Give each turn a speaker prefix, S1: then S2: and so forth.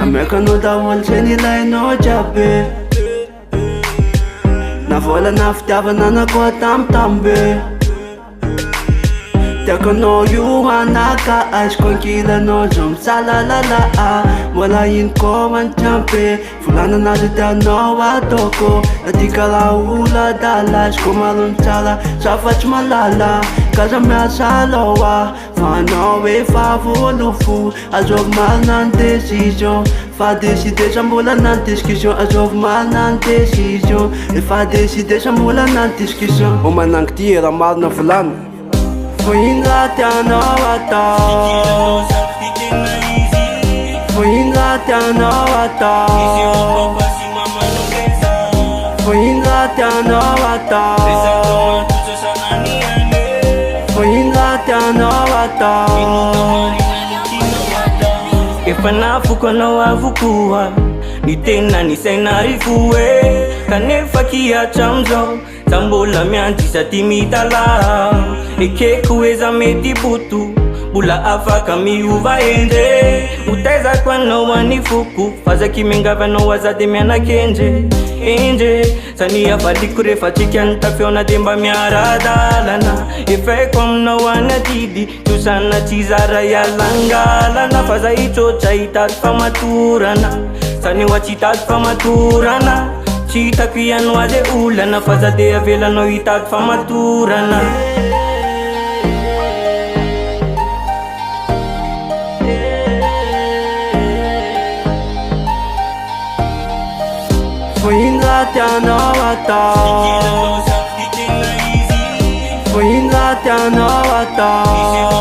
S1: Mekanao daholo zay nilainao jiaby. Na vola na fitiavana nakoa tamtambe. Tiakanao io anaka azoko ankilanao zao misalalala. Mbola ino koa mantsampy volana anazy tianao ataoko. Adika la ola dala azoko malony tsara safatsy malala. Kaza miasa aloha fa anao efa volofo. Azovy marina ny décision fa décidé sa mbola nany discussion. Azovy marina ny décision efa décidé sa mbola nany discussion. O manangy ty raha marina volana fo ino raha tianao atao. Fo ino raha tianao atao. Fo ino raha tianao atao. Fo ino raha tianao atao.
S2: Efa nafoko anao avokoa ny tena ny saina rivoe. Kanefa kiatra amizao za mbola miandry sady mitala. Ekeko hoe za mety boto mbola afaka miova endre. Utaizako anao anifoko fa zaky miangavy anao azady mianakendre. Endre sany avaliko rehefa tsika nitafeona de mba miara-dalana. Efaiko aminao anadidy tosana tsy zara ialangalana. Fa za hitsotra hitady famatorana sany hoa tsy hitady famatorana. Tsy hitako iano azy olana fa za de avelanao hitady famatorana.
S1: Fo ino raha tianao atao. Fo ino raha tianao atao.